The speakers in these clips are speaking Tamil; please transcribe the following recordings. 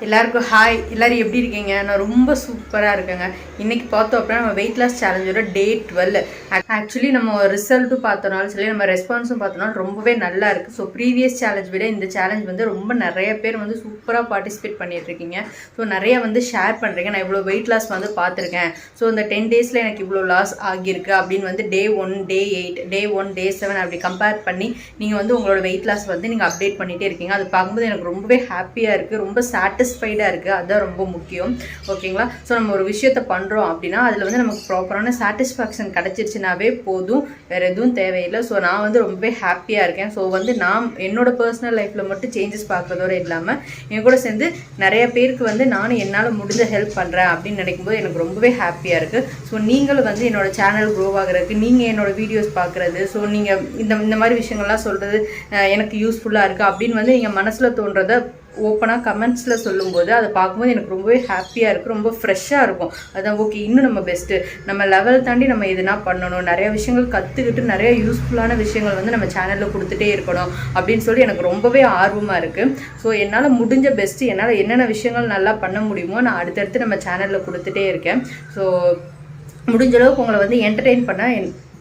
எல்லாருக்கும் ஹாய். எல்லோரும் எப்படி இருக்கீங்க? நான் ரொம்ப சூப்பராக இருக்கேங்க. இன்றைக்கி பார்த்தோம் அப்படின்னா நம்ம வெயிட் லாஸ் சேலஞ்சோட டே 12. ஆக்சுவலி நம்ம ரிசல்ட்டும் பார்த்தோனாலும் சரி, நம்ம ரெஸ்பான்ஸும் பார்த்தோனாலும் ரொம்பவே நல்லா இருக்குது. ஸோ ப்ரீவியஸ் சேலஞ்ச் விட இந்த சேலஞ்ச் வந்து ரொம்ப நிறைய பேர் வந்து சூப்பராக பார்ட்டிசிபேட் பண்ணிகிட்ருக்கீங்க. ஸோ நிறைய வந்து ஷேர் பண்ணுறீங்க. நான் இவ்வளோ வெயிட் லாஸ் வந்து பார்த்துருக்கேன், ஸோ இந்த 10 டேஸில் எனக்கு இவ்வளோ லாஸ் ஆகியிருக்கு அப்படின்னு வந்து டே 1, டே 8, டே 1, டே 7 அப்படி கம்பேர் பண்ணி நீங்கள் வந்து உங்களோட வெயிட் லாஸ் வந்து நீங்கள் அப்டேட் பண்ணிகிட்டே இருக்கீங்க. அது பார்க்கும்போது எனக்கு ரொம்பவே ஹாப்பியாக இருக்குது, ரொம்ப சாட்டிஸ்ஃபைடாக இருக்குது. அதுதான் ரொம்ப முக்கியம். ஓகேங்களா? ஸோ நம்ம ஒரு விஷயத்தை பண்ணுறோம் அப்படின்னா அதில் வந்து நமக்கு ப்ராப்பரான சாட்டிஸ்ஃபேக்ஷன் கிடச்சிருச்சுனாவே போதும், வேறு எதுவும் தேவையில்லை. ஸோ நான் வந்து ரொம்பவே ஹாப்பியாக இருக்கேன். ஸோ வந்து நான் என்னோடய பர்சனல் லைஃப்பில் மட்டும் சேஞ்சஸ் பார்க்குறதோடு இல்லாமல் என் கூட சேர்ந்து நிறைய பேருக்கு வந்து நானும் என்னால் முடிஞ்ச ஹெல்ப் பண்ணுறேன் அப்படின்னு நினைக்கும்போது எனக்கு ரொம்பவே ஹாப்பியாக இருக்குது. ஸோ நீங்களும் வந்து என்னோடய சேனல் க்ரோ ஆகிறதுக்கு, நீங்கள் என்னோடய வீடியோஸ் பார்க்குறது, ஸோ நீங்கள் இந்த மாதிரி விஷயங்கள்லாம் சொல்கிறது எனக்கு யூஸ்ஃபுல்லாக இருக்குது அப்படின்னு வந்து நீங்கள் மனசில் தோன்றதை ஓப்பனாக கமெண்ட்ஸில் சொல்லும்போது அதை பார்க்கும்போது எனக்கு ரொம்பவே ஹாப்பியாக இருக்குது, ரொம்ப ஃப்ரெஷ்ஷாக இருக்கும். அதான் ஓகே, இன்னும் நம்ம பெஸ்ட்டு, நம்ம லெவல் தாண்டி நம்ம எதுனா பண்ணணும், நிறைய விஷயங்கள் கற்றுக்கிட்டு நிறைய யூஸ்ஃபுல்லான விஷயங்கள் வந்து நம்ம சேனலில் கொடுத்துட்டே இருக்கணும் அப்படின்னு சொல்லி எனக்கு ரொம்பவே ஆர்வமாக இருக்குது. ஸோ என்னால் முடிஞ்ச பெஸ்ட்டு, என்னால் என்னென்ன விஷயங்கள் நல்லா பண்ண முடியுமோ நான் அடுத்தடுத்து நம்ம சேனலில் கொடுத்துட்டே இருக்கேன். ஸோ முடிஞ்ச அளவுக்கு உங்களை வந்து என்டர்டெயின் பண்ண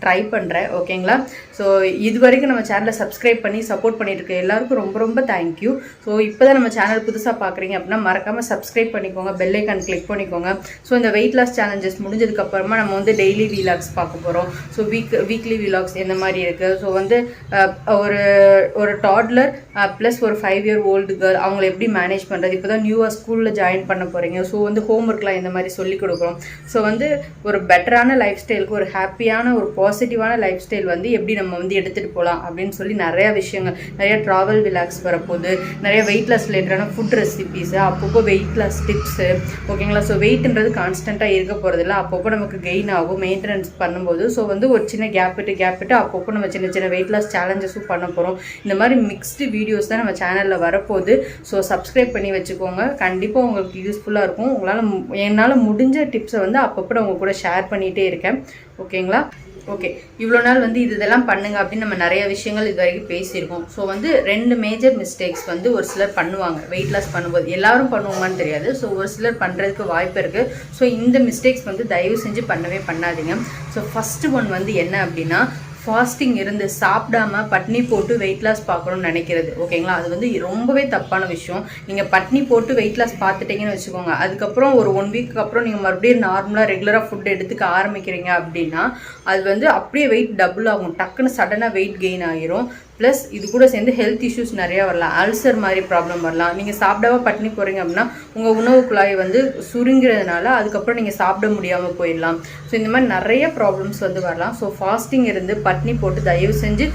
ட்ரை பண்ணுறேன். ஓகேங்களா? ஸோ இது வரைக்கும் நம்ம சேனலை சப்ஸ்கிரைப் பண்ணி சப்போர்ட் பண்ணிட்டு இருக்க எல்லாருக்கும் ரொம்ப ரொம்ப தேங்க்யூ. ஸோ இப்போ தான் நம்ம சேனல் புதுசாக பார்க்குறீங்க அப்படின்னா மறக்காமல் சப்ஸ்கிரைப் பண்ணிக்கோங்க, பெல் ஐக்கான் கிளிக் பண்ணிக்கோங்க. ஸோ இந்த வெயிட் லாஸ் சேலஞ்சஸ் முடிஞ்சதுக்கப்புறமா நம்ம வந்து டெய்லி வீலாக்ஸ் பார்க்க போகிறோம். ஸோ வீக்லி வீலாக்ஸ் எந்த மாதிரி இருக்குது, ஸோ வந்து ஒரு டாட்லர் ப்ளஸ் ஒரு 5 year old கேர்ள் அவங்கள எப்படி மேனேஜ் பண்ணுறது, இப்போ தான் நியூவாக ஸ்கூலில் ஜாயின் பண்ண போகிறீங்க. ஸோ வந்து ஹோம் ஒர்க்லாம் இந்த மாதிரி சொல்லிக் கொடுக்குறோம். ஸோ வந்து ஒரு பெட்டரான லைஃப் ஸ்டைலுக்கு, ஒரு ஹாப்பியான ஒரு பாசிட்டிவான லைஃப் ஸ்டைல் வந்து எப்படி நம்ம வந்து எடுத்துகிட்டு போகலாம் அப்படின்னு சொல்லி நிறையா விஷயங்கள், நிறைய ட்ராவல் விலாக்ஸ் வரப்போகுது, நிறைய வெயிட் லாஸ் ரிலேட்டடான ஃபுட் ரெசிபீஸு, அப்பப்போ வெயிட் லாஸ் டிப்ஸு. ஓகேங்களா? ஸோ வெயிட்ன்றது கான்ஸ்டண்ட்டாக இருக்க போகிறதில்ல, அப்பப்போ நமக்கு கெயின் ஆகும் மெயின்டெனன்ஸ் பண்ணும்போது. ஸோ வந்து ஒரு சின்ன கேப் விட்டு அப்பப்போ நம்ம சின்ன சின்ன வெயிட் லாஸ் சேலஞ்சஸும் பண்ண போகிறோம். இந்த மாதிரி மிக்ஸ்டு வீடியோஸ் தான் நம்ம சேனலில் வரப்போகுது. ஸோ சப்ஸ்கிரைப் பண்ணி வச்சுக்கோங்க, கண்டிப்பாக உங்களுக்கு யூஸ்ஃபுல்லாக இருக்கும். என்னால் முடிஞ்ச டிப்ஸை வந்து அப்பப்போ நான் உங்கள் கூட ஷேர் பண்ணிகிட்டே இருக்கேன். ஓகேங்களா? ஓகே, இவ்வளோ நாள் வந்து இதெல்லாம் பண்ணுங்க அப்படின்னு நம்ம நிறைய விஷயங்கள் இது வரைக்கும் பேசியிருக்கோம். ஸோ வந்து 2 மேஜர் மிஸ்டேக்ஸ் வந்து ஒரு சிலர் பண்ணுவாங்க வெயிட் லாஸ் பண்ணும்போது. எல்லாரும் பண்ணுவாங்கன்னு தெரியாது, ஸோ ஒரு சிலர் பண்ணுறதுக்கு வாய்ப்பு இருக்குது. ஸோ இந்த மிஸ்டேக்ஸ் வந்து தயவு செஞ்சு பண்ணவே பண்ணாதீங்க. ஸோ ஃபஸ்ட்டு ஒன் வந்து என்ன அப்படின்னா, ஃபாஸ்டிங் இருந்து சாப்பிடாம பட்னி போட்டு வெயிட் லாஸ் பார்க்கணும்னு நினைக்கிறது. ஓகேங்களா? அது வந்து ரொம்பவே தப்பான விஷயம். நீங்கள் பட்னி போட்டு வெயிட் லாஸ் பார்த்துட்டீங்கன்னு வச்சுக்கோங்க, அதுக்கப்புறம் ஒரு 1 week அப்புறம் நீங்கள் மறுபடியும் நார்மலாக ரெகுலராக ஃபுட் எடுத்துக்க ஆரம்பிக்கிறீங்க அப்படின்னா அது வந்து அப்படியே வெயிட் டபுள் ஆகும், டக்குன்னு சடனாக வெயிட் கெயின் ஆகிரும். ப்ளஸ் இது கூட சேர்ந்து ஹெல்த் இஷ்யூஸ் நிறையா வரலாம், அல்சர் மாதிரி ப்ராப்ளம் வரலாம். நீங்கள் சாப்பிடாம பட்னி போகிறீங்க அப்படின்னா உங்கள் உணவு குழாய் வந்து சுருங்கிறதுனால அதுக்கப்புறம் நீங்கள் சாப்பிட முடியாமல் போயிடலாம். ஸோ இந்த மாதிரி நிறைய ப்ராப்ளம்ஸ் வந்து வரலாம். ஸோ ஃபாஸ்டிங் இருந்து பட்னி போட்டு தயவு செஞ்சு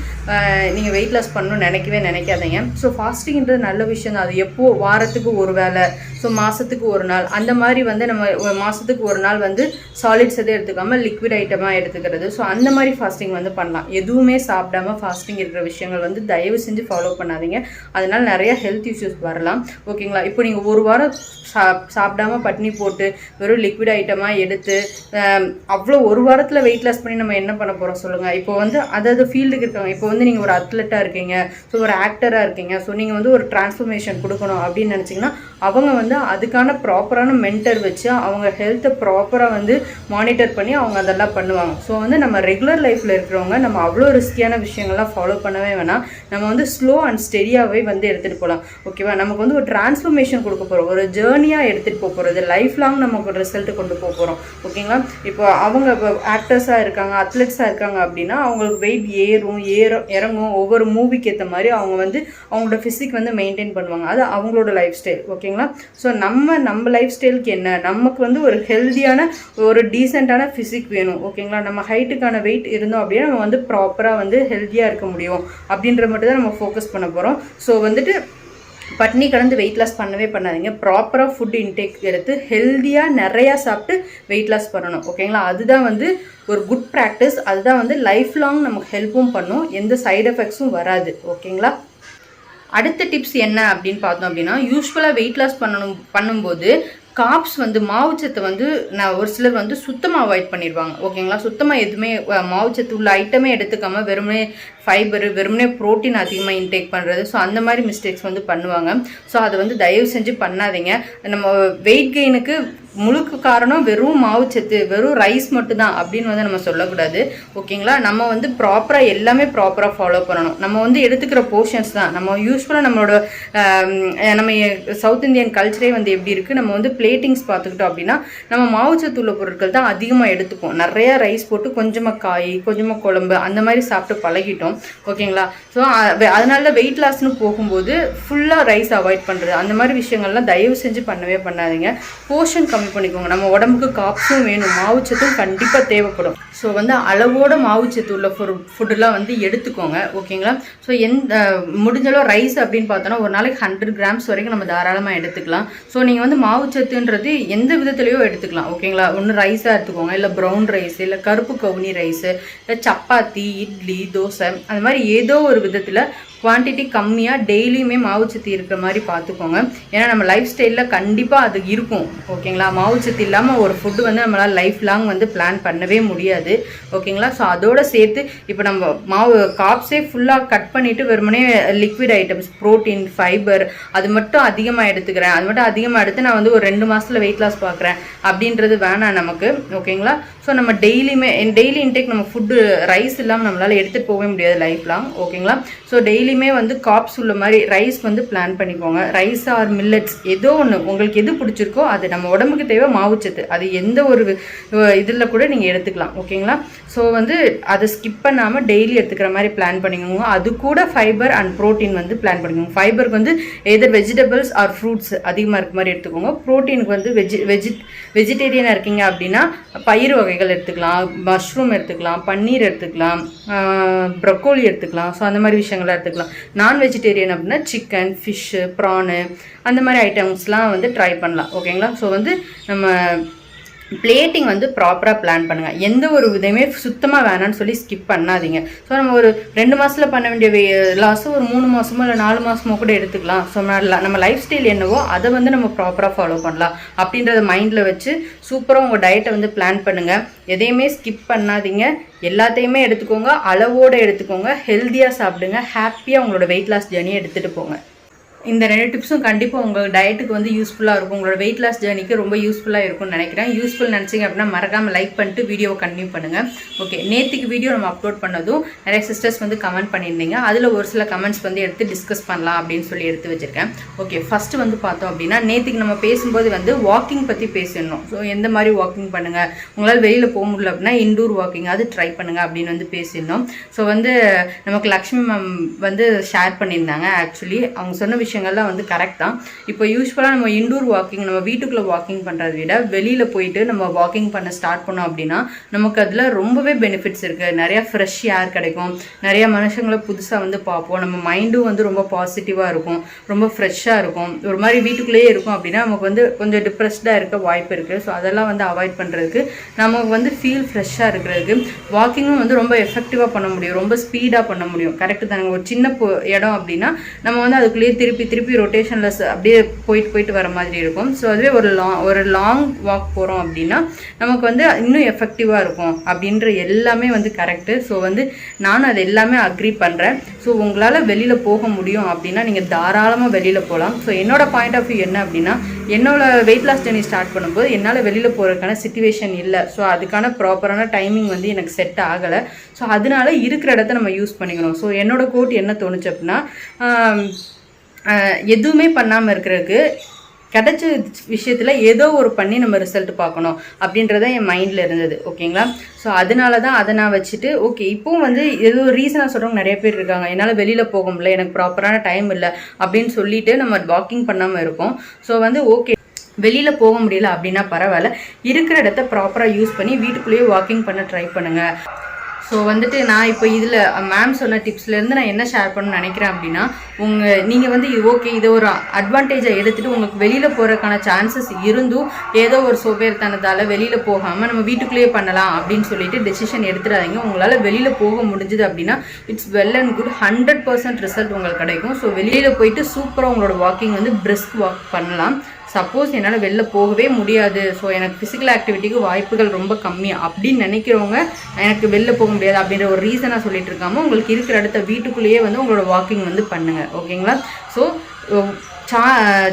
நீங்கள் வெயிட் லாஸ் பண்ணணும்னு நினைக்காதீங்க. ஸோ ஃபாஸ்டிங்கிறது நல்ல விஷயம் தான். அது எப்போது, வாரத்துக்கு ஒரு வேளை, ஸோ மாதத்துக்கு ஒரு நாள், அந்த மாதிரி வந்து நம்ம மாதத்துக்கு ஒரு நாள் வந்து சாலிட்ஸ் எதுவும் எடுத்துக்காமல் லிக்விட் ஐட்டமாக எடுத்துக்கிறது. ஸோ அந்த மாதிரி ஃபாஸ்டிங் வந்து பண்ணலாம். எதுவுமே சாப்பிடாம ஃபாஸ்டிங் இருக்கிற விஷயங்கள் வந்து தயவு செஞ்சு ஃபாலோ பண்ணாதீங்க, அதனால நிறைய ஹெல்த் இஷ்யூஸ் வரலாம். ஓகேங்களா? இப்போ நீங்கள் ஒரு வாரம் சாப்பிடாம பட்னி போட்டு வெறும் லிக்விட் ஐட்டமாக எடுத்து அவ்வளோ ஒரு வாரத்தில் வெயிட் லாஸ் பண்ணி நம்ம என்ன பண்ண போகிறோம் சொல்லுங்கள்? இப்போ வந்து அதாவது ஃபீல்டுக்கு இருக்காங்க, இப்போ வந்து நீங்கள் ஒரு அத்லெட்டாக இருக்கீங்க, ஸோ ஒரு ஆக்டராக இருக்கீங்க, ஸோ நீங்கள் வந்து ஒரு டிரான்ஸ்ஃபர்மேஷன் கொடுக்கணும் அப்படின்னு நினச்சிங்கன்னா அவங்க வந்து அதுக்கான ப்ராப்பரான மென்டர் வச்சு அவங்க ஹெல்த்தை ப்ராப்பராக வந்து மானிட்டர் பண்ணி அவங்க அதெல்லாம் பண்ணுவாங்க. ஸோ வந்து நம்ம ரெகுலர் லைஃப்பில் இருக்கிறவங்க நம்ம அவ்வளோ ரிஸ்கியான விஷயங்கள்லாம் ஃபாலோ பண்ணவே வேணாம். நம்ம வந்து ஸ்லோ அண்ட் ஸ்டெடியாகவே வந்து எடுத்துகிட்டு போகலாம். ஓகேவா? நமக்கு வந்து ஒரு டிரான்ஸ்ஃபர்மேஷன் கொடுக்க போகிறோம், ஒரு ஜேர்னியாக எடுத்துகிட்டு போக போகிறது, லைஃப் லாங் நமக்கு ஒரு ரிசல்ட்டு கொண்டு போக போகிறோம். ஓகேங்களா? இப்போ அவங்க ஆக்டர்ஸாக இருக்காங்க, அத்லெட்ஸாக இருக்காங்க அப்படின்னா அவங்களுக்கு வெயிட் இறங்கும். ஒவ்வொரு மூவிக்கு ஏற்ற மாதிரி அவங்க வந்து அவங்களோட ஃபிசிக் வந்து மெயின்டைன் பண்ணுவாங்க. அது அவங்களோட லைஃப் ஸ்டைல். ஓகேங்களா? ஸோ நம்ம லைஃப் ஸ்டைலுக்கு என்ன, நமக்கு வந்து ஒரு ஹெல்த்தியான ஒரு டீசெண்டான ஃபிசிக் வேணும். ஓகேங்களா? நம்ம ஹைட்டுக்கான வெயிட் இருந்தோம் அப்படின்னா நம்ம வந்து ப்ராப்பராக வந்து ஹெல்த்தியாக இருக்க முடியும் அப்படின்ற மட்டும் தான் நம்ம ஃபோக்கஸ் பண்ண போகிறோம். ஸோ வந்துட்டு பட்னி கடந்து வெயிட் லாஸ் பண்ணவே பண்ணாதீங்க. ப்ராப்பராக ஃபுட் இன்டேக் எடுத்து ஹெல்த்தியாக நிறையா சாப்பிட்டு வெயிட் லாஸ் பண்ணணும். ஓகேங்களா? அதுதான் வந்து ஒரு குட் ப்ராக்டிஸ். அதுதான் வந்து லைஃப் லாங் நமக்கு ஹெல்ப்பும் பண்ணும், எந்த சைடு எஃபெக்ட்ஸும் வராது. ஓகேங்களா? அடுத்த டிப்ஸ் என்ன அப்படின்னு பார்த்தோம் அப்படின்னா, யூஸ்வலாக வெயிட் லாஸ் பண்ணும்போது காப்ஸ் வந்து மாவுச்சத்தை வந்து நான் ஒரு சிலர் வந்து சுத்தமாக அவாய்ட் பண்ணிடுவாங்க. ஓகேங்களா, சுத்தமாக எதுவுமே மாவுச்சத்து உள்ள ஐட்டமே எடுத்துக்காமல் வெறுமனே ஃபைபர் வெறுமனே ப்ரோட்டீன் அதிகமாக இன்டேக் பண்ணுறது. ஸோ அந்த மாதிரி மிஸ்டேக்ஸ் வந்து பண்ணுவாங்க. ஸோ அதை வந்து தயவு செஞ்சு பண்ணாதீங்க. நம்ம வெயிட் கெயினுக்கு முழுக்க காரணம் வெறும் மாவுச்சத்து வெறும் ரைஸ் மட்டும்தான் அப்படின்னு வந்து நம்ம சொல்லக்கூடாது. ஓகேங்களா, நம்ம வந்து ப்ராப்பராக எல்லாமே ப்ராப்பராக ஃபாலோ பண்ணணும். நம்ம வந்து எடுத்துக்கிற போர்ஷன்ஸ் தான் நம்ம யூஸ்வலாக நம்மளோட நம்ம சவுத் இந்தியன் கல்ச்சரே வந்து எப்படி இருக்குது, நம்ம வந்து பிளேட்டிங்ஸ் பார்த்துக்கிட்டோம் அப்படின்னா நம்ம மாவுச்சத்து உள்ள பொருட்கள் தான் அதிகமாக எடுத்துப்போம். நிறையா ரைஸ் போட்டு கொஞ்சமாக காய் கொஞ்சமாக குழம்பு அந்த மாதிரி சாப்பிட்டு பழகிட்டோம். ஓகேங்களா, ஸோ அதனால வெயிட் லாஸ்ன்னு போகும்போது ஃபுல்லாக ரைஸ் அவாய்ட் பண்ணுறது அந்த மாதிரி விஷயங்கள்லாம் தயவு செஞ்சு பண்ணவே பண்ணாதீங்க. போர்ஷன் கம்மி பண்ணிக்கோங்க. நம்ம உடம்புக்கு காப்ஸும் வேணும், மாவுச்சத்தும் கண்டிப்பாக தேவைப்படும். ஸோ வந்து அளவோட மாவுச்சத்து உள்ள ஃபுட்டுலாம் வந்து எடுத்துக்கோங்க. ஓகேங்களா, ஸோ முடிஞ்சளவு ரைஸ் அப்படின்னு பார்த்தோன்னா ஒரு நாளைக்கு 100 கிராம்ஸ் வரைக்கும் நம்ம தாராளமாக எடுத்துக்கலாம். ஸோ நீங்கள் வந்து மாவுச்சத்துன்றது எந்த விதத்துலையோ எடுத்துக்கலாம். ஓகேங்களா, ஒன்று ரைஸாக எடுத்துக்கோங்க, இல்லை ப்ரௌன் ரைஸ், இல்லை கருப்பு கவுனி ரைஸு, இல்லை சப்பாத்தி இட்லி தோசை அந்த மாதிரி ஏதோ ஒரு விதத்தில் குவான்டிட்டி கம்மியாக டெய்லியுமே மாவுச்சத்து இருக்கிற மாதிரி பார்த்துக்கோங்க. ஏன்னா நம்ம லைஃப் ஸ்டைலில் கண்டிப்பாக அது இருக்கும். ஓகேங்களா, மாவுச்சத்து இல்லாமல் ஒரு ஃபுட்டு வந்து நம்மளால் லைஃப் லாங் வந்து பிளான் பண்ணவே முடியாது. ஓகேங்களா, ஸோ அதோடு சேர்த்து இப்போ நம்ம காப்ஸே ஃபுல்லாக கட் பண்ணிவிட்டு வெறுமனே லிக்விட் ஐட்டம்ஸ் ப்ரோட்டீன் ஃபைபர் அது மட்டும் அதிகமாக எடுத்துக்கிறேன், அது மட்டும் அதிகமாக எடுத்து நான் வந்து ஒரு 2 மாதத்தில் வெயிட் லாஸ் பார்க்குறேன் அப்படின்றது வேணாம் நமக்கு. ஓகேங்களா, ஸோ நம்ம டெய்லி இன்டேக் நம்ம ஃபுட்டு ரைஸ் இல்லாமல் நம்மளால் எடுத்துகிட்டு போகவே முடியாது லைஃப் லாங். ஓகேங்களா, ஸோ டெய்லியுமே வந்து காப்ஸ் உள்ள மாதிரி ரைஸ் வந்து பிளான் பண்ணிக்கோங்க. ரைஸ் ஆர் மில்லட்ஸ் ஏதோ ஒன்று உங்களுக்கு எது பிடிச்சிருக்கோ அது நம்ம உடம்புக்கு தேவை மாவுச்சத்து, அது எந்த ஒரு இதில் கூட நீங்கள் எடுத்துக்கலாம். ஓகேங்களா, ஸோ வந்து அதை ஸ்கிப் பண்ணாமல் டெய்லி எடுத்துக்கிற மாதிரி பிளான் பண்ணிக்கோங்க. அது கூட ஃபைபர் அண்ட் ப்ரோட்டீன் வந்து பிளான் பண்ணிக்கோங்க. ஃபைபருக்கு வந்து எதர் வெஜிடபிள்ஸ் ஆர் ஃப்ரூட்ஸ் அதிகமாக இருக்க மாதிரி எடுத்துக்கோங்க. ப்ரோட்டீனுக்கு வந்து வெஜிடேரியனாக இருக்கீங்க அப்படின்னா பயிர் வகைகள் எடுத்துக்கலாம், மஷ்ரூம் எடுத்துக்கலாம், பன்னீர் எடுத்துக்கலாம், ப்ரொக்கோலி எடுத்துக்கலாம். ஸோ அந்த மாதிரி விஷயங்கள்லாம் எடுத்துக்கலாம். நான் வெஜிடேரியன் அப்படின்னா சிக்கன் ஃபிஷ்ஷு ப்ரானு அந்த மாதிரி ஐட்டம்ஸ்லாம் வந்து ட்ரை பண்ணலாம். ஓகேங்களா, ஸோ வந்து நம்ம பிளேட்டிங் வந்து ப்ராப்பராக பிளான் பண்ணுங்கள். எந்த ஒரு விதையுமே சுத்தமாக வேணான்னு சொல்லி ஸ்கிப் பண்ணாதீங்க. ஸோ நம்ம ஒரு 2 மாதத்தில் பண்ண வேண்டிய லாஸும் ஒரு 3 மாதமோ இல்லை 4 மாதமோ கூட எடுத்துக்கலாம். ஸோ நம்ம லைஃப் ஸ்டைல் என்னவோ அதை வந்து நம்ம ப்ராப்பராக ஃபாலோ பண்ணலாம் அப்படின்றத மைண்டில் வச்சு சூப்பராக உங்கள் டயட்டை வந்து பிளான் பண்ணுங்கள். எதையுமே ஸ்கிப் பண்ணாதீங்க, எல்லாத்தையுமே எடுத்துக்கோங்க, அளவோடு எடுத்துக்கோங்க, ஹெல்த்தியாக சாப்பிடுங்க, ஹாப்பியாக உங்களோட வெயிட் லாஸ் ஜேர்னியை எடுத்துகிட்டு போங்க. இந்த 2 டிப்ஸும் கண்டிப்பாக உங்கள் டயட்டுக்கு வந்து யூஸ்ஃபுல்லாக இருக்கும், உங்களோட வெயிட் லாஸ் ஜேர்னிக்கு ரொம்ப யூஸ்ஃபுல்லாக இருக்கும்னு நினைக்கிறேன். யூஸ்ஃபுல் நினச்சிங்க அப்படின்னா மறக்காமல் லைக் பண்ணிட்டு வீடியோவை கண்டினியூ பண்ணுங்கள். ஓகே, நேற்றுக்கு வீடியோ நம்ம அப்லோட் பண்ணதும் நிறைய சிஸ்டர்ஸ் வந்து கமெண்ட் பண்ணியிருந்தீங்க. அதில் ஒரு சில கமெண்ட்ஸ் வந்து எடுத்து டிஸ்கஸ் பண்ணலாம் அப்படின்னு சொல்லி எடுத்து வச்சுருக்கேன். ஓகே, ஃபஸ்ட்டு வந்து பார்த்தோம் அப்படின்னா நேற்றுக்கு நம்ம பேசும்போது வந்து வாக்கிங் பற்றி பேசிடணும். ஸோ எந்த மாதிரி வாக்கிங் பண்ணுங்கள், உங்களால் வெளியில் போக முடியல அப்படின்னா இன்டோர் வாக்கிங் அது ட்ரை பண்ணுங்கள் அப்படின்னு வந்து பேசியிருந்தோம். ஸோ வந்து நமக்கு லக்ஷ்மி மேம் வந்து ஷேர் பண்ணியிருந்தாங்க. ஆக்சுவலி அவங்க சொன்ன விஷயங்கள்லாம் வந்து கரெக்ட் தான். இப்போ யூஸ்வலாக நம்ம இன்டோர் வாக்கிங் நம்ம வீட்டுக்குள்ளே வாக்கிங் பண்ணுறதை விட வெளியில் போயிட்டு நம்ம வாக்கிங் பண்ண ஸ்டார்ட் பண்ணோம் அப்படின்னா நமக்கு அதில் ரொம்பவே பெனிஃபிட்ஸ் இருக்குது. நிறையா ஃப்ரெஷ் ஏர் கிடைக்கும், நிறையா மனுஷங்களை புதுசாக வந்து பார்ப்போம், நம்ம மைண்டும் வந்து ரொம்ப பாசிட்டிவாக இருக்கும், ரொம்ப ஃப்ரெஷ்ஷாக இருக்கும். ஒரு மாதிரி வீட்டுக்குள்ளேயே இருக்கும் அப்படின்னா நமக்கு வந்து கொஞ்சம் டிப்ரெஸ்டாக இருக்க வாய்ப்பு இருக்குது. ஸோ அதெல்லாம் வந்து அவாய்ட் பண்ணுறதுக்கு நமக்கு வந்து ஃபீல் ஃப்ரெஷ்ஷாக இருக்கிறதுக்கு வாக்கிங்கும் வந்து ரொம்ப எஃபெக்டிவாக பண்ண முடியும், ரொம்ப ஸ்பீடாக பண்ண முடியும். கரெக்டு தானே. ஒரு சின்ன இடம் அப்படின்னா நம்ம வந்து அதுக்குள்ளேயே திருப்பி ரொட்டேஷன்லெஸ் அப்படியே போயிட்டு வர மாதிரி இருக்கும். ஸோ அதுவே ஒரு லாங் வாக் போகிறோம் அப்படின்னா நமக்கு வந்து இன்னும் எஃபெக்டிவாக இருக்கும் அப்படின்ற எல்லாமே வந்து கரெக்டு. ஸோ வந்து நானும் அது எல்லாமே அக்ரி பண்ணுறேன். ஸோ உங்களால் வெளியில் போக முடியும் அப்படின்னா நீங்கள் தாராளமாக வெளியில் போகலாம். ஸோ என்னோட பாயிண்ட் ஆஃப் வியூ என்ன அப்படின்னா என்னோட வெயிட் லாஸ் ஜர்னி ஸ்டார்ட் பண்ணும்போது என்னால் வெளியில் போகிறதுக்கான சிச்சுவேஷன் இல்லை. ஸோ அதுக்கான ப்ராப்பரான டைமிங் வந்து எனக்கு செட் ஆகலை. ஸோ அதனால இருக்கிற இடத்த நம்ம யூஸ் பண்ணிக்கணும். ஸோ என்னோட கோட் என்ன தோணுச்சு அப்படின்னா எதுவுமே பண்ணாமல் இருக்கிறதுக்கு கிடைச்ச விஷயத்தில் ஏதோ ஒரு பண்ணி நம்ம ரிசல்ட் பார்க்கணும் அப்படின்றத என் மைண்டில் இருந்தது. ஓகேங்களா, ஸோ அதனால தான் அதை நான் வச்சுட்டு ஓகே இப்போவும் வந்து ஏதோ ரீசனாக சொல்கிறவங்க நிறைய பேர் இருக்காங்க. என்னால் வெளியில் போக முடியல, எனக்கு ப்ராப்பரான டைம் இல்லை அப்படின்னு சொல்லிட்டு நம்ம வாக்கிங் பண்ணாமல் இருக்கோம். ஸோ வந்து ஓகே வெளியில் போக முடியல அப்படின்னா பரவாயில்ல, இருக்கிற இடத்த ப்ராப்பராக யூஸ் பண்ணி வீட்டுக்குள்ளேயே வாக்கிங் பண்ண ட்ரை பண்ணுங்கள். ஸோ வந்துட்டு நான் இப்போ இதில் மேம் சொன்ன டிப்ஸ்லேருந்து நான் என்ன ஷேர் பண்ணணும்னு நினைக்கிறேன் அப்படின்னா நீங்கள் வந்து ஓகே இதை ஒரு அட்வான்டேஜாக எடுத்துகிட்டு உங்களுக்கு வெளியில் போகிறதுக்கான சான்சஸ் இருந்தும் ஏதோ ஒரு சோம்பேறித்தனத்தால் வெளியில் போகாமல் நம்ம வீட்டுக்குள்ளேயே பண்ணலாம் அப்படின்னு சொல்லிட்டு டெசிஷன் எடுத்துடாதீங்க. உங்களால் வெளியில் போக முடிஞ்சுது அப்படின்னா it's well and good, 100% result உங்களுக்கு கிடைக்கும். ஸோ வெளியில் போயிட்டு சூப்பராக உங்களோட வாக்கிங் வந்து பிரிஸ்க் வாக் பண்ணலாம். சப்போஸ் என்னால் வெளில போகவே முடியாது, ஸோ எனக்கு ஃபிசிக்கல் ஆக்டிவிட்டிக்கு வாய்ப்புகள் ரொம்ப கம்மி அப்படின்னு நினைக்கிறவங்க எனக்கு வெளில போக முடியாது அப்படின்ற ஒரு ரீசனாக சொல்லிட்டு இருக்காமல் உங்களுக்கு இருக்கிற இடத்த வீட்டுக்குள்ளேயே வந்து உங்களோட வாக்கிங் வந்து பண்ணுங்கள். ஓகேங்களா? ஸோ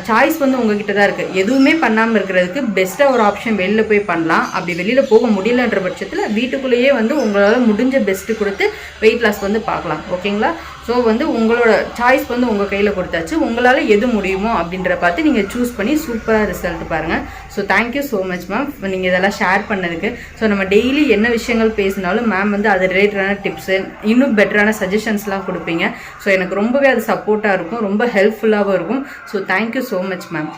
சாய்ஸ் வந்து உங்ககிட்ட தான் இருக்குது. எதுவுமே பண்ணாமல் இருக்கிறதுக்கு பெஸ்ட்டாக ஒரு ஆப்ஷன் வெளில போய் பண்ணலாம். அப்படி வெளியில் போக முடியலன்ற பட்சத்தில் வீட்டுக்குள்ளேயே வந்து உங்களால் முடிஞ்ச பெஸ்ட்டு கொடுத்து வெயிட் லாஸ் வந்து பார்க்கலாம். ஓகேங்களா? ஸோ வந்து உங்களோட சாய்ஸ் வந்து உங்கள் கையில் கொடுத்தாச்சு. உங்களால் எது முடியுமோ அப்படின்ற பார்த்து நீங்கள் சூஸ் பண்ணி சூப்பராக ரிசல்ட் பாருங்கள். So thank you so much ma'am, நீங்கள் இதெல்லாம் ஷேர் பண்ணதுக்கு. ஸோ நம்ம டெய்லி என்ன விஷயங்கள் பேசினாலும் மேம் வந்து அது ரிலேட்டடான டிப்ஸு இன்னும் பெட்டரான சஜஷன்ஸ்லாம் கொடுப்பீங்க. ஸோ எனக்கு ரொம்பவே அது சப்போர்ட்டாக இருக்கும், ரொம்ப ஹெல்ப்ஃபுல்லாகவும் இருக்கும். So thank you so much ma'am.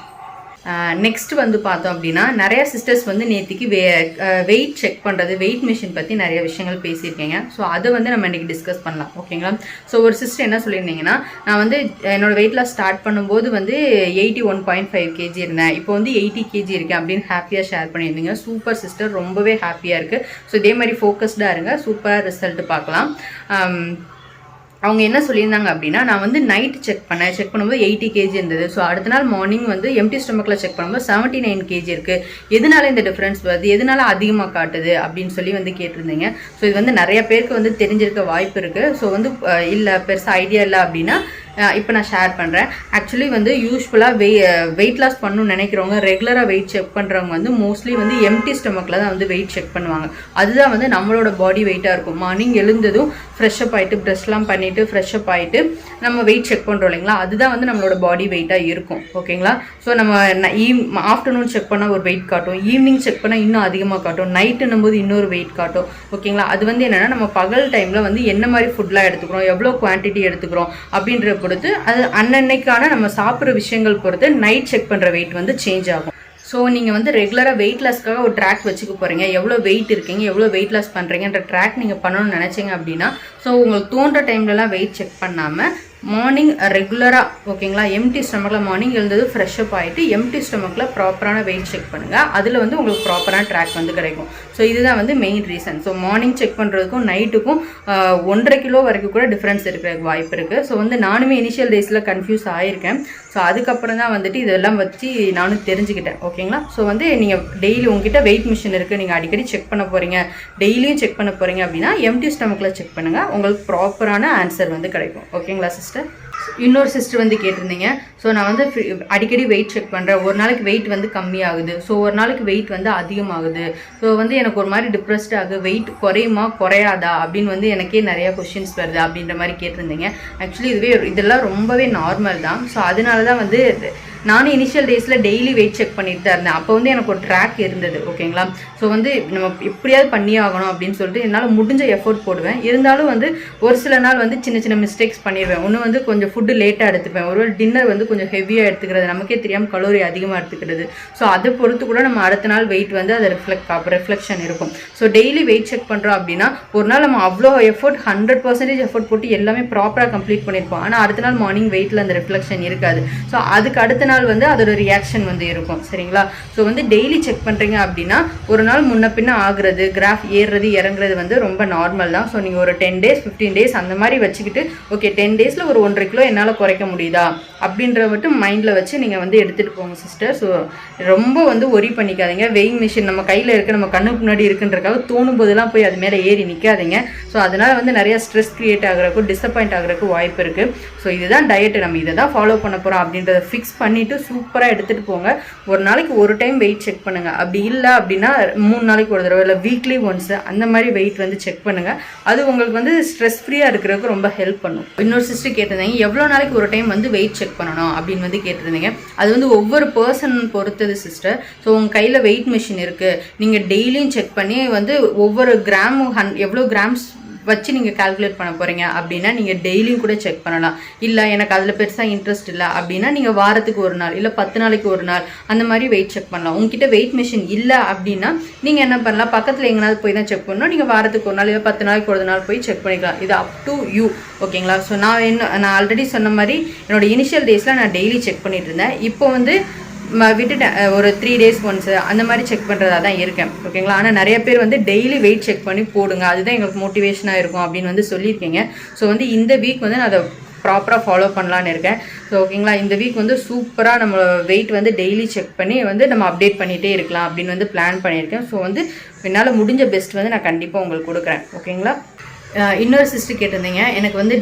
Next வந்து பார்த்தோம் அப்படின்னா நிறைய சிஸ்டர்ஸ் வந்து நேற்றுக்கு வெயிட் செக் பண்ணுறது, வெயிட் மிஷின் பற்றி நிறைய விஷயங்கள் பேசியிருக்கீங்க. ஸோ அதை வந்து நம்ம இன்றைக்கி டிஸ்கஸ் பண்ணலாம். ஓகேங்களா? ஸோ ஒரு சிஸ்டர் என்ன சொல்லியிருந்தீங்கன்னா, நான் வந்து என்னோடய வெயிட் லாஸ் ஸ்டார்ட் பண்ணும்போது வந்து 81.5 kg இருந்தேன், இப்போ வந்து 80 kg இருக்கேன் அப்படின்னு ஹாப்பியாக ஷேர் பண்ணியிருந்தீங்க. சூப்பர் சிஸ்டர், ரொம்பவே ஹாப்பியாக இருக்குது. ஸோ இதே மாதிரி ஃபோக்கஸ்டாக இருங்க, சூப்பராக ரிசல்ட் பார்க்கலாம். அவங்க என்ன சொல்லியிருந்தாங்க அப்படின்னா, நான் வந்து நைட்டு செக் பண்ணும்போது 80 kg இருந்தது. ஸோ அடுத்த நாள் மார்னிங் வந்து எம்டி ஸ்டொமக்கில் செக் பண்ணும்போது 79 kg இருக்குது. எதனால இந்த டிஃப்ரென்ஸ் வருது, எதனால அதிகமாக காட்டுது அப்படின்னு சொல்லி வந்து கேட்டிருந்தீங்க. ஸோ இது வந்து நிறைய பேருக்கு வந்து தெரிஞ்சிருக்க வாய்ப்பு இருக்குது. ஸோ வந்து இல்லை பெருசாக ஐடியா இல்லை அப்படின்னா இப்போ நான் ஷேர் பண்ணுறேன். ஆக்சுவலி வந்து யூஸ்ஃபுல்லாக வெயிட் லாஸ் பண்ணணும்னு நினைக்கிறவங்க, ரெகுலராக வெயிட் செக் பண்ணுறவங்க வந்து மோஸ்ட்லி வந்து எம்டி ஸ்டொமக்கில் தான் வந்து வெயிட் செக் பண்ணுவாங்க. அதுதான் வந்து நம்மளோட பாடி வெயிட்டாக இருக்கும். மார்னிங் எழுந்ததும் ஃப்ரெஷ்அப் ஆகிட்டு ப்ரெஷ்லாம் பண்ணிவிட்டு ஃப்ரெஷ்அப் ஆகிட்டு நம்ம வெயிட் செக் பண்ணுறோம் இல்லைங்களா, அதுதான் வந்து நம்மளோட பாடி வெயிட்டாக இருக்கும். ஓகேங்களா? ஸோ நம்ம ஆஃப்டர்நூன் செக் பண்ணால் ஒரு வெயிட் காட்டும், ஈவினிங் செக் பண்ணால் இன்னும் அதிகமாக காட்டும், நைட்டுன்னும் போது இன்னொரு வெயிட் காட்டும். ஓகேங்களா? அது வந்து என்னென்னா நம்ம பகல் டைமில் வந்து என்ன மாதிரி ஃபுட்லாம் எடுத்துக்கிறோம், எவ்வளோ குவான்டிட்டி எடுத்துக்கிறோம் அப்படின்ற பொறுத்து, அது அன்னன்னைக்கான நம்ம சாப்பிட்ற விஷயங்கள் பொறுத்து நைட் செக் பண்ணுற வெயிட் வந்து சேஞ்ச் ஆகும். ஸோ நீங்கள் வந்து ரெகுலராக வெயிட் லாஸ்க்காக ஒரு ட்ராக் வச்சுக்க போகிறீங்க, எவ்வளோ வெயிட் இருக்கீங்க, எவ்வளோ வெயிட் லாஸ் பண்ணுறீங்கன்ற ட்ராக் நீங்கள் பண்ணணும்னு நினச்சிங்க அப்படின்னா, ஸோ உங்களுக்கு தோன்ற டைம்லலாம் வெயிட் செக் பண்ணாமல் மார்னிங் ரெகுலராக, ஓகேங்களா, எம்டி ஸ்டொமக்கில் மார்னிங் எழுந்தது ஃப்ரெஷ்அப் ஆகிட்டு எம்டி ஸ்டொமக்கில் ப்ராப்பரான வெயிட் செக் பண்ணுங்கள். அதில் வந்து உங்களுக்கு ப்ராப்பரான ட்ராக் வந்து கிடைக்கும். ஸோ இதுதான் வந்து main reason. So morning check பண்ணுறதுக்கும் நைட்டுக்கும் 1.5 கிலோ வரைக்கும் கூட டிஃப்ரென்ஸ் இருக்கிறதுக்கு வாய்ப்பு இருக்குது. ஸோ வந்து நானுமே இனிஷியல் டேஸில் கன்ஃபியூஸ் ஆகியிருக்கேன். ஸோ அதுக்கப்புறம் தான் வந்துட்டு இதெல்லாம் வச்சு நானும் தெரிஞ்சுக்கிட்டேன். ஓகேங்களா? ஸோ வந்து நீங்கள் டெய்லி உங்ககிட்ட வெயிட் மிஷின் இருக்குது, நீங்கள் அடிக்கடி செக் பண்ண போகிறீங்க, டெய்லியும் செக் பண்ண போகிறீங்க அப்படின்னா எம்டி ஸ்டொமக்கில் செக் பண்ணுங்கள், உங்களுக்கு ப்ராப்பரான ஆன்சர் வந்து கிடைக்கும். ஓகேங்களா சிஸ்டர்? இன்னொரு சிஸ்டர் வந்து கேட்டிருந்தீங்க, ஸோ நான் வந்து அடிக்கடி வெயிட் செக் பண்ணுறேன், ஒரு நாளைக்கு வெயிட் வந்து கம்மியாகுது, ஸோ ஒரு நாளைக்கு வெயிட் வந்து அதிகமாகுது, ஸோ வந்து எனக்கு ஒரு மாதிரி டிப்ரெஸ்ட் ஆகுது, வெயிட் குறையுமா குறையாதா அப்படின்னு வந்து எனக்கே நிறையா கொஷின்ஸ் வருது அப்படின்ற மாதிரி கேட்டிருந்தீங்க. ஆக்சுவலி இதெல்லாம் ரொம்பவே நார்மல் தான். ஸோ அதனால தான் வந்து நானும் இனிஷியல் டேஸில் டெய்லி வெயிட் செக் பண்ணிட்டு தான் இருந்தேன். அப்போ வந்து எனக்கு ஒரு ட்ராக் இருந்தது. ஓகேங்களா? ஸோ வந்து நம்ம எப்படியாவது பண்ணி ஆகணும் அப்படின்னு சொல்லிட்டு என்னால் முடிஞ்ச எஃபோர்ட் போடுவேன். இருந்தாலும் வந்து ஒரு சில நாள் வந்து சின்ன சின்ன மிஸ்டேக்ஸ் பண்ணிடுவேன். ஒன்று வந்து கொஞ்சம் ஃபுட்டு லேட்டாக எடுத்துப்பேன், ஒருவேளை டின்னர் வந்து கொஞ்சம் ஹெவியாக எடுத்துக்கிறது, நமக்கே தெரியாமல் கலோரி அதிகமாக எடுத்துக்கிறது. ஸோ அதை பொறுத்து கூட நம்ம அடுத்த நாள் வெயிட் வந்து அதை ரிஃப்ளெக்ஷன் இருக்கும். ஸோ டெய்லி வெயிட் செக் பண்ணுறோம் அப்படின்னா ஒரு நாள் நம்ம அவ்வளோ எஃபோர்ட் 100% எஃபோர்ட் போட்டு எல்லாமே ப்ராப்பராக கம்ப்ளீட் பண்ணியிருப்போம். ஆனால் அடுத்த நாள் மார்னிங் வெயிட்டில் அந்த ரிஃப்ளெக்ஷன் இருக்காது. ஸோ அதுக்கு அடுத்த நாள் வந்து அதோட ரியாக்ஷன் வந்து இருக்கும். சரிங்களா? ஸோ வந்து டெய்லி செக் பண்ணுறீங்க அப்படின்னா ஒரு நாள் முன்ன பின்ன ஆகுறது, கிராஃப் ஏறுறது இறங்குறது வந்து ரொம்ப நார்மல் தான். ஸோ நீங்கள் ஒரு 10 days 15 days அந்த மாதிரி வச்சுக்கிட்டு, ஓகே 10 daysல ஒரு 1.5 கிலோ என்னால் குறைக்க முடியுதா அப்படின்ற மட்டும் மைண்டில் வச்சு நீங்கள் வந்து எடுத்துகிட்டு போங்க சிஸ்டர். ஸோ ரொம்ப வந்து ஒரி பண்ணிக்காதீங்க. வெயிங் மிஷின் நம்ம கையில் இருக்க, நம்ம கண்ணுக்கு முன்னாடி இருக்குன்றக்காக தோணும் போதெல்லாம் போய் அது மேலே ஏறி நிற்காதீங்க. ஸோ அதனால் வந்து நிறைய ஸ்ட்ரெஸ் க்ரியேட் ஆகிறதுக்கும் டிசப்பாயிண்ட் ஆகிறதுக்கும் வாய்ப்பு இருக்குது. ஸோ இதுதான் டயட்டு, நம்ம இதை தான் ஃபாலோ பண்ண போகிறோம் அப்படின்றத ஃபிக்ஸ் பண்ணிவிட்டு சூப்பராக எடுத்துகிட்டு போங்க. ஒரு நாளைக்கு ஒரு டைம் வெயிட் செக் பண்ணுங்கள். அப்படி இல்லை அப்படின்னா 3 நாளைக்கு ஒரு தடவை, இல்லை வீக்லி ஒன்ஸ் அந்த மாதிரி வெயிட் வந்து செக் பண்ணுங்கள். அது உங்களுக்கு வந்து ஸ்ட்ரெஸ் ஃப்ரீயாக இருக்கிறதுக்கு ரொம்ப ஹெல்ப் பண்ணும். இன்னொரு சிஸ்டர் கேட்டிருந்தீங்க, எவ்வளோ நாளைக்கு ஒரு டைம் வந்து வெயிட் செக் பண்ணணும் அப்படின்னு வந்து கேட்டிருந்தீங்க. அது வந்து ஒவ்வொரு பர்சன் பொறுத்தது சிஸ்டர். ஸோ உங்கள் கையில் வெயிட் மிஷின் இருக்குது, நீங்கள் டெய்லியும் செக் பண்ணி வந்து ஒவ்வொரு கிராமும் எவ்வளோ கிராம்ஸ் வச்சு நீங்கள் கால்குலேட் பண்ண போகிறீங்க அப்படின்னா நீங்கள் டெய்லியும் கூட செக் பண்ணலாம். இல்லை எனக்கு அதில் பெருசாக இன்ட்ரெஸ்ட் இல்லை அப்படின்னா நீங்கள் வாரத்துக்கு ஒரு நாள், இல்லை 10 நாளைக்கு ஒரு நாள் அந்த மாதிரி வெயிட் செக் பண்ணலாம். உங்ககிட்ட வெயிட் மிஷின் இல்லை அப்படின்னா நீங்கள் என்ன பண்ணலாம், பக்கத்தில் எங்கேனாவது போய் தான் செக் பண்ணணும். நீங்கள் வாரத்துக்கு ஒரு நாள், இல்லை 10 நாளைக்கு ஒரு நாள் போய் செக் பண்ணிக்கலாம். இது அப் டு யூ. ஓகேங்களா? ஸோ நான் ஆல்ரெடி சொன்ன மாதிரி என்னோடய இனிஷியல் டேஸில் நான் டெய்லி செக் பண்ணிட்டு இருந்தேன். இப்போ வந்து விட்டுட்டேன், ஒரு 3 days ஒன்ஸ் அந்த மாதிரி செக் பண்ணுறதா தான் இருக்கேன். ஓகேங்களா? ஆனால் நிறைய பேர் வந்து டெய்லி வெயிட் செக் பண்ணி போடுங்க, அதுதான் எங்களுக்கு மோட்டிவேஷனாக இருக்கும் அப்படின்னு வந்து சொல்லியிருக்கீங்க. ஸோ வந்து இந்த வீக் வந்து நான் அதை ப்ராப்பராக ஃபாலோ பண்ணலான்னு இருக்கேன். ஸோ ஓகேங்களா, இந்த வீக் வந்து சூப்பராக நம்ம வெயிட் வந்து டெய்லி செக் பண்ணி வந்து நம்ம அப்டேட் பண்ணிகிட்டே இருக்கலாம் அப்படின்னு வந்து பிளான் பண்ணியிருக்கேன். ஸோ வந்து என்னால் முடிஞ்ச பெஸ்ட் வந்து நான் கண்டிப்பாக உங்களுக்கு கொடுக்குறேன். ஓகேங்களா. இன்னொரு சிஸ்டர் கேட்டிருந்தீங்க, எனக்கு வந்து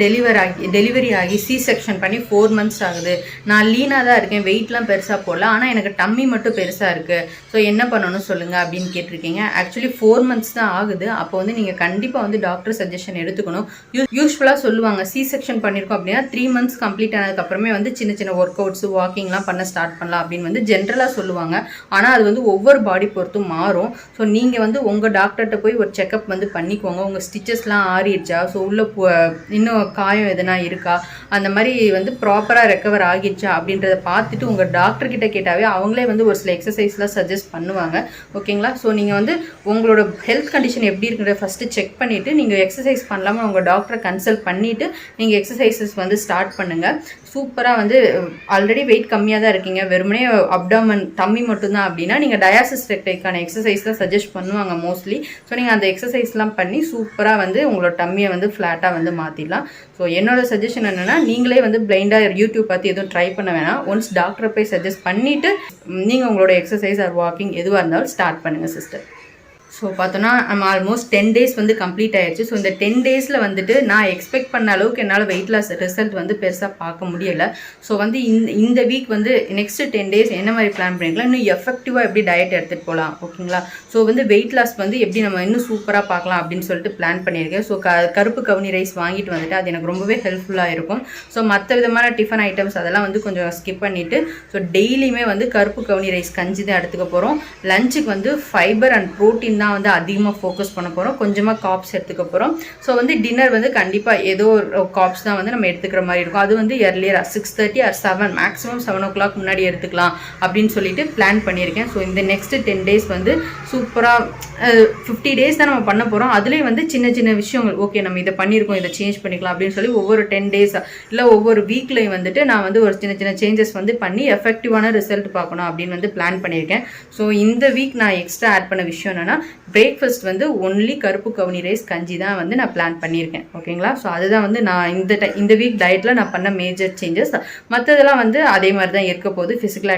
டெலிவரி ஆகி சி செக்ஷன் பண்ணி 4 months ஆகுது. நான் லீனாக தான் இருக்கேன், வெயிட்லாம் பெருசாக போடல, ஆனால் எனக்கு டம்மி மட்டும் பெருசாக இருக்குது. ஸோ என்ன பண்ணணும் சொல்லுங்கள் அப்படின்னு கேட்டிருக்கீங்க. ஆக்சுவலி 4 months தான் ஆகுது. அப்போ வந்து நீங்கள் கண்டிப்பாக வந்து டாக்டர் சஜஷன் எடுத்துக்கணும். யூஸ்வலாக சொல்லுவாங்க சி செக்ஷன் பண்ணியிருக்கோம் அப்படின்னா 3 months கம்ப்ளீட் ஆனதுக்கப்புறமே வந்து சின்ன சின்ன ஒர்க் அவுட்ஸ் வாக்கிங்லாம் பண்ண ஸ்டார்ட் பண்ணலாம் அப்படின்னு வந்து ஜென்ரலாக சொல்லுவாங்க. ஆனால் அது வந்து ஒவ்வொரு பாடி பொறுத்தும் மாறும். ஸோ நீங்கள் வந்து உங்கள் டாக்டர்கிட்ட போய் ஒரு செக்அப் வந்து பண்ணிக்கோங்க. உங்கள் ஸ்டிச்சஸ்லாம் ஆறிடுச்சா, ஸோ உள்ள இன்னும் காயம் எதனா இருக்கா, அந்த மாதிரி வந்து ப்ராப்பராக ரெக்கவர் ஆகிடுச்சா அப்படின்றத பார்த்துட்டு உங்கள் டாக்டர்கிட்ட கேட்டாவே அவங்களே வந்து ஒரு சில எக்ஸசைஸ்லாம் சஜஸ்ட் பண்ணுவாங்க. ஓகேங்களா. ஸோ நீங்கள் வந்து உங்களோட ஹெல்த் கண்டிஷன் எப்படி இருக்குன்றத ஃபஸ்ட்டு செக் பண்ணிவிட்டு நீங்கள் எக்ஸசைஸ் பண்ணலாமல் உங்கள் டாக்டரை கன்சல்ட் பண்ணிவிட்டு நீங்கள் எக்ஸசைசஸ் வந்து ஸ்டார்ட் பண்ணுங்கள். சூப்பராக வந்து ஆல்ரெடி வெயிட் கம்மியாக தான் இருக்கீங்க, வெறுமனே அப்டாமன் டம்மி மட்டும்தான் அப்படின்னா நீங்கள் டயாசிஸ் ரெக்டைக்கான எக்ஸசைஸ் தான் சஜஸ்ட் பண்ணுவாங்க மோஸ்ட்லி. ஸோ நீங்கள் அந்த எக்ஸசைஸ்லாம் பண்ணி சூப்பராக வந்து உங்களோட டம்மியை வந்து ஃப்ளாட்டாக வந்து மாற்றிடலாம். ஸோ என்னோட சஜஷன் என்னென்னா, நீங்களே வந்து பிளைண்டாக யூடியூப் பார்த்து எதுவும் ட்ரை பண்ண வேணாம். ஒன்ஸ் டாக்டரை போய் சஜஸ்ட் பண்ணிவிட்டு நீங்கள் உங்களோட எக்ஸசைஸ் ஆர் வாக்கிங் எதுவாக இருந்தாலும் ஸ்டார்ட் பண்ணுங்கள் சிஸ்டர். ஸோ பார்த்தோன்னா நம்ம ஆல்மோஸ்ட் 10 days வந்து கம்ப்ளீட் ஆயிடுச்சு. ஸோ இந்த 10 daysல வந்துட்டு நான் எக்ஸ்பெக்ட் பண்ண அளவுக்கு என்னால் வெயிட் லாஸ் ரிசல்ட் வந்து பெருசாக பார்க்க முடியலை. ஸோ வந்து இந்த வீக் வந்து நெக்ஸ்ட் 10 days என்ன மாதிரி பிளான் பண்ணிக்கலாம், இன்னும் எஃபெக்டிவாக எப்படி டயட் எடுத்துகிட்டு போகலாம். ஓகேங்களா. ஸோ வந்து வெயிட் லாஸ் வந்து எப்படி நம்ம இன்னும் சூப்பராக பார்க்கலாம் அப்படின்னு சொல்லிட்டு பிளான் பண்ணியிருக்கேன். ஸோ கருப்பு கவுனி ரைஸ் வாங்கிட்டு வந்துட்டு அது எனக்கு ரொம்பவே ஹெல்ப்ஃபுல்லாக இருக்கும். ஸோ மற்ற விதமான டிஃபன் ஐட்டம்ஸ் அதெல்லாம் வந்து கொஞ்சம் ஸ்கிப் பண்ணிவிட்டு ஸோ டெய்லியுமே வந்து கருப்பு கவுனி ரைஸ் கஞ்சி தான் எடுத்துக்க போகிறோம். லஞ்சுக்கு வந்து ஃபைபர் அண்ட் ப்ரோட்டீன் வந்து அதிகமாக ஃபோக்கஸ் பண்ண போகிறோம். கொஞ்சமாக காப்ஸ் எடுத்துக்க போகிறோம். ஸோ வந்து டின்னர் வந்து கண்டிப்பாக ஏதோ ஒரு காப்ஸ் தான் வந்து நம்ம எடுத்துக்கிற மாதிரி இருக்கும். அது வந்து earlier 6:30 or 7 மேக்ஸிமம் 7 o'clock முன்னாடி எடுத்துக்கலாம் அப்படின்னு சொல்லிட்டு பிளான் பண்ணியிருக்கேன். ஸோ இந்த நெக்ஸ்ட் 10 days வந்து சூப்பராக 50 days தான் நம்ம பண்ண போகிறோம். அதுலேயே வந்து சின்ன சின்ன விஷயங்கள் ஓகே நம்ம இதை பண்ணியிருக்கோம், இதை சேஞ்ச் பண்ணிக்கலாம் அப்படின்னு சொல்லி ஒவ்வொரு 10 days இல்லை ஒவ்வொரு வீக்லையும் வந்துட்டு நான் வந்து ஒரு சின்ன சின்ன சேஞ்சஸ் வந்து பண்ணி எஃபெக்டிவான ரிசல்ட் பார்க்கணும் அப்படின்னு வந்து பிளான் பண்ணியிருக்கேன். ஸோ இந்த வீக் நான் எக்ஸ்ட்ரா ஆட் பண்ண விஷயம் என்னென்னா, பிரேக்ஃபாஸ்ட் வந்து ஒன்லி கருப்பு கவுனி ரைஸ் கஞ்சி தான் வந்து நான் பிளான் பண்ணியிருக்கேன். ஓகேங்களா. ஸோ அதுதான் வந்து நான் இந்த வீக் டயட்டில் நான் பண்ண மேஜர் சேஞ்சஸ். மற்றதெல்லாம் வந்து அதே மாதிரி தான் இருக்க போகுது. ஃபிசிக்கல்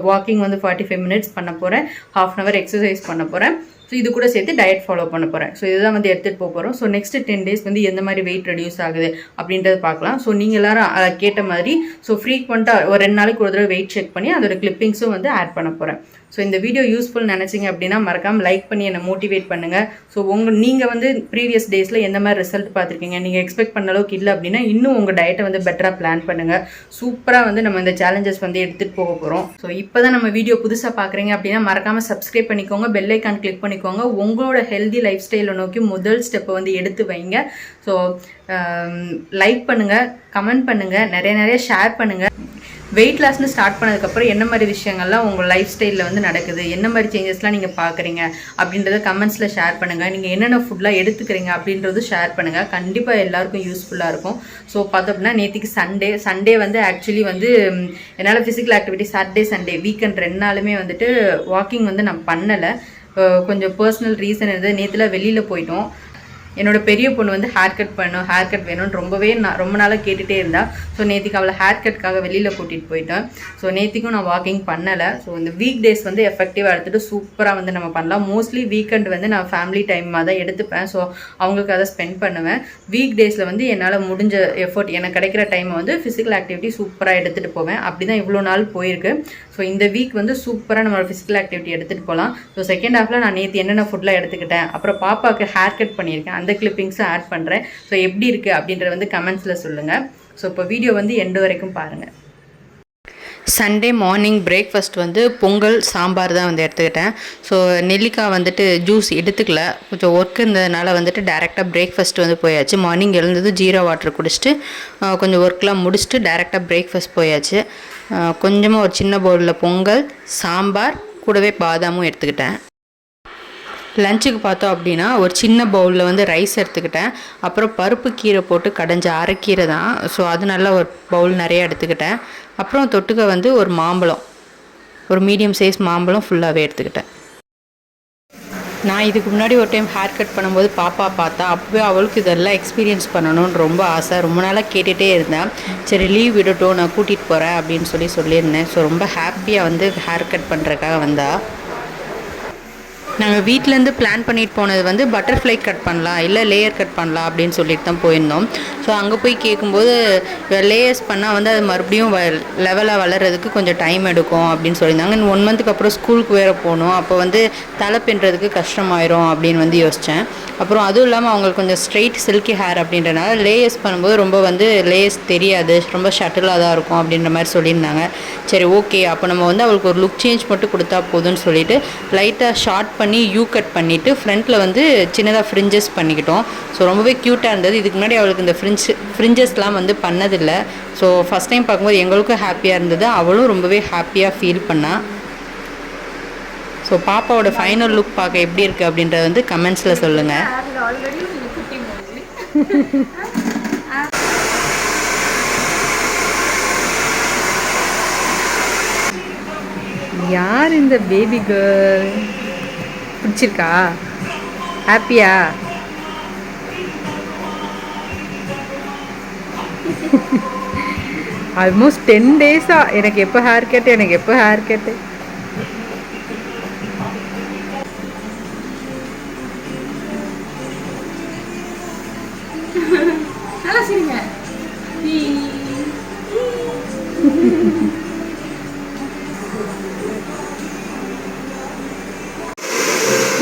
வாக்கிங் வந்து 45 minutes பண்ண போகிறேன், 1/2 hour எக்ஸசைஸ் பண்ண போகிறேன். ஸோ இது கூட சேர்த்து டயட் ஃபாலோ பண்ண போகிறேன். ஸோ இதுதான் வந்து எடுத்துகிட்டு போகிறோம். ஸோ நெக்ஸ்ட் 10 days வந்து எந்த மாதிரி வெயிட் ரெடியூஸ் ஆகுது அப்படின்றது பார்க்கலாம். ஸோ நீங்கள் எல்லாரும் கேட்ட மாதிரி ஸோ ஃப்ரீக்வெண்ட்டாக ஒரு 2 நாளைக்கு ஒரு தடவை வெயிட் செக் பண்ணி அதோட கிளிப்பிங்ஸும் வந்து ஆட் பண்ண போகிறேன். ஸோ இந்த வீடியோ யூஸ்ஃபுல் நினச்சிங்க அப்படின்னா மறக்காமல் லைக் பண்ணி என்னை மோட்டிவேட் பண்ணுங்கள். ஸோ நீங்கள் வந்து ப்ரீவியஸ் டேஸில் எந்த மாதிரி ரிசல்ட் பார்த்துருக்கீங்க, நீங்கள் எக்ஸ்பெக்ட் பண்ண அளவுக்கு இல்லை அப்படின்னா இன்னும் உங்கள் டயட்டை வந்து பெட்டராக பிளான் பண்ணுங்கள். சூப்பராக வந்து நம்ம இந்த சேலஞ்சஸ் வந்து எடுத்துகிட்டு போக போகிறோம். ஸோ இப்போ தான் நம்ம வீடியோ புதுசாக பார்க்குறீங்க அப்படின்னா மறக்காமல் சப்ஸ்கிரைப் பண்ணிக்கோங்க, பெல் ஐக்கான் கிளிக் பண்ணிக்கோங்க. உங்களோட ஹெல்தி லைஃப் ஸ்டைலை நோக்கி முதல் ஸ்டெப்பை வந்து எடுத்து வைங்க. ஸோ லைக் பண்ணுங்கள், கமெண்ட் பண்ணுங்கள், நிறைய ஷேர் பண்ணுங்கள். வெயிட் லாஸ்னு ஸ்டார்ட் பண்ணதுக்கப்புறம் என்ன மாதிரி விஷயங்கள்லாம் உங்கள் லைஃப் ஸ்டைலில் வந்து நடக்குது, என்ன மாதிரி சேஞ்சஸ்லாம் நீங்கள் பார்க்குறீங்க அப்படின்றத கமெண்ட்ஸில் ஷேர் பண்ணுங்கள். நீங்கள் என்னென்ன ஃபுட்லாம் எடுத்துக்கிறீங்க அப்படின்றது ஷேர் பண்ணுங்கள். கண்டிப்பாக எல்லாருக்கும் யூஸ்ஃபுல்லாக இருக்கும். ஸோ பார்த்தோம் அப்படின்னா நேற்றுக்கு சண்டே வந்து ஆக்சுவலி வந்து என்னால் physical activity Saturday Sunday weekend 2 நாளுமே வந்துட்டு வாக்கிங் வந்து நான் பண்ணலை. கொஞ்சம் பர்சனல் ரீசன் இருந்தது. நேற்றுலாம் வெளியில் போயிட்டோம். என்னோட பெரிய பொண்ணு வந்து ஹேர் கட் வேணும்னு ரொம்ப நாளாக கேட்டுகிட்டே இருந்தா. ஸோ நேற்றுக்கு அவளை ஹேர் கட்காக வெளியில் கூட்டிகிட்டு போயிட்டேன். ஸோ நேற்றுக்கும் நான் வாக்கிங் பண்ணலை. ஸோ இந்த வீக் டேஸ் வந்து எஃபெக்டிவாக எடுத்துகிட்டு சூப்பராக வந்து நம்ம பண்ணலாம். மோஸ்ட்லி வீக்கெண்ட் வந்து நான் ஃபேமிலி டைமாக தான் எடுத்துப்பேன். ஸோ அவங்களுக்கு அதை ஸ்பெண்ட் பண்ணுவேன். வீக் டேஸில் வந்து என்னால் முடிஞ்ச எஃபர்ட் எனக்கு கிடைக்கிற டைமை வந்து ஃபிசிக்கல் ஆக்டிவிட்டி சூப்பராக எடுத்துகிட்டு போவேன். அப்படி தான் இவ்வளோ நாள் போயிருக்கு. ஸோ இந்த வீக் வந்து சூப்பராக நம்மளோட ஃபிசிக்கல் ஆக்டிவிட்டி எடுத்துகிட்டு போகலாம். ஸோ செகண்ட் ஹாஃபில் நான் நேற்று என்னென்ன ஃபுட்லாம் எடுத்துக்கிட்டேன், அப்புறம் பாப்பாவுக்கு ஹேர் கட் பண்ணியிருக்கேன், அந்த கிளிப்பிங்ஸும் ஆட் பண்ணுறேன். ஸோ எப்படி இருக்குது அப்படின்றத வந்து கமெண்ட்ஸில் சொல்லுங்கள். ஸோ இப்போ வீடியோ வந்து எண்டு வரைக்கும் பாருங்கள். சண்டே மார்னிங் பிரேக்ஃபாஸ்ட் வந்து பொங்கல் சாம்பார் தான் வந்து எடுத்துக்கிட்டேன். ஸோ நெல்லிக்காய் வந்துட்டு ஜூஸ் எடுத்துக்கல, கொஞ்சம் ஒர்க் இருந்ததுனால வந்துட்டு டேரெக்டாக பிரேக்ஃபாஸ்ட் வந்து போயாச்சு. மார்னிங் எழுந்தது ஜீரோ வாட்டர் குடிச்சிட்டு கொஞ்சம் ஒர்க்லாம் முடிச்சுட்டு டேரெக்டாக பிரேக்ஃபாஸ்ட் போயாச்சு. கொஞ்சமாக ஒரு சின்ன பவுலில் பொங்கல், சாம்பார், கூடவே பாதாமும் எடுத்துக்கிட்டேன். லஞ்சுக்கு பார்த்தோம் அப்படின்னா ஒரு சின்ன பவுலில் வந்து ரைஸ் எடுத்துக்கிட்டேன். அப்புறம் பருப்பு கீரை போட்டு கடைஞ்ச அரைக்கீரை தான். ஸோ அது நல்லா ஒரு பவுல் நிறைய எடுத்துக்கிட்டேன். அப்புறம் தொட்டுக்க வந்து ஒரு மாம்பழம், ஒரு மீடியம் சைஸ் மாம்பழம் ஃபுல்லாகவே எடுத்துக்கிட்டேன். நான் இதுக்கு முன்னாடி ஒரு டைம் ஹேர் கட் பண்ணும்போது பாப்பா பார்த்தா அப்போவே அவளுக்கு இதெல்லாம் எக்ஸ்பீரியன்ஸ் பண்ணணும்னு ரொம்ப ஆசை, ரொம்ப நாளாக கேட்டுகிட்டே இருந்தேன். சரி லீவ் விடட்டும், நான் கூட்டிகிட்டு போகிறேன் அப்படின்னு சொல்லியிருந்தேன். ஸோ ரொம்ப ஹாப்பியாக வந்து ஹேர் கட் பண்ணுறதுக்காக வந்தா. நாங்கள் வீட்டிலேருந்து பிளான் பண்ணிட்டு போனது வந்து பட்டர்ஃப்ளை கட் பண்ணலாம் இல்லை லேயர் கட் பண்ணலாம் அப்படின்னு சொல்லிட்டு தான் போயிருந்தோம். ஸோ அங்கே போய் கேட்கும்போது லேயர்ஸ் பண்ணால் வந்து அது மறுபடியும் லெவலாக வளர்கிறதுக்கு கொஞ்சம் டைம் எடுக்கும் அப்படின்னு சொல்லியிருந்தாங்க. 1 மந்த்துக்கு அப்புறம் ஸ்கூலுக்கு வேறு போகணும், அப்போ வந்து தலை பின்னுறதுக்கு கஷ்டமாயிரும் அப்படின்னு வந்து யோசித்தேன். அப்புறம் அதுவும் இல்லாமல் அவங்களுக்கு கொஞ்சம் ஸ்ட்ரெயிட் சில்கி ஹேர் அப்படின்றனால லேயர்ஸ் பண்ணும்போது ரொம்ப வந்து லேயர்ஸ் தெரியாது, ரொம்ப ஷட்டிலாக தான் இருக்கும் அப்படின்ற மாதிரி சொல்லியிருந்தாங்க. சரி ஓகே, அப்போ நம்ம வந்து அவளுக்கு ஒரு லுக் சேஞ்ச் மட்டும் கொடுத்தா போதும்னு சொல்லிட்டு லைட்டாக ஷார்ட் பண்ணி யூ கட் பண்ணிவிட்டு ஃப்ரண்ட்டில் வந்து சின்னதாக ஃப்ரிஞ்சஸ் பண்ணிக்கிட்டோம். ஸோ ரொம்பவே க்யூட்டாக இருந்தது. இதுக்கு முன்னாடி அவளுக்கு இந்த ஃப்ரிஞ்சஸ்லாம் வந்து பண்ணதில்லை. ஸோ ஃபஸ்ட் டைம் பார்க்கும்போது எங்களுக்கும் ஹாப்பியாக இருந்தது, அவளும் ரொம்பவே ஹாப்பியாக ஃபீல் பண்ணா. ஸோ பாப்பாவோட ஃபைனல் லுக் பார்க்க எப்படி இருக்குது அப்படின்றத வந்து கமெண்ட்ஸில் சொல்லுங்கள். யார் இந்த பேபி கேர்ள்? பிடிச்சிருக்கா? ஹாப்பியா? ஆல்மோஸ்ட் 10 டேஸா எனக்கு எப்போ ஹேர் கட்டு.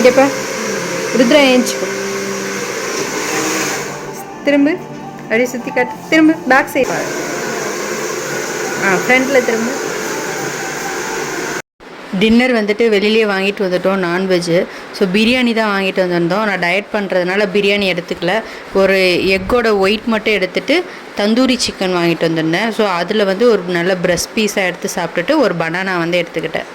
இங்கப்பா ருத்ரா ஏஞ்சிக்கோ, திரும்ப அப்படியே சுற்றி காட்டு, திரும்ப பேக் சைடு, ஃப்ரண்டில் திரும்ப. டின்னர் வந்துட்டு வெளியிலே வாங்கிட்டு வந்துட்டோம், நான்வெஜ்ஜு. ஸோ பிரியாணி தான் வாங்கிட்டு வந்திருந்தோம். நான் டயட் பண்ணுறதுனால பிரியாணி எடுத்துக்கல, ஒரு எக்கோட ஒயிட் மட்டும் எடுத்துகிட்டு தந்தூரி சிக்கன் வாங்கிட்டு வந்திருந்தேன். ஸோ அதில் வந்து ஒரு நல்ல பிரஸ்ட் பீஸாக எடுத்து சாப்பிட்டுட்டு ஒரு பனானா வந்து எடுத்துக்கிட்டேன்.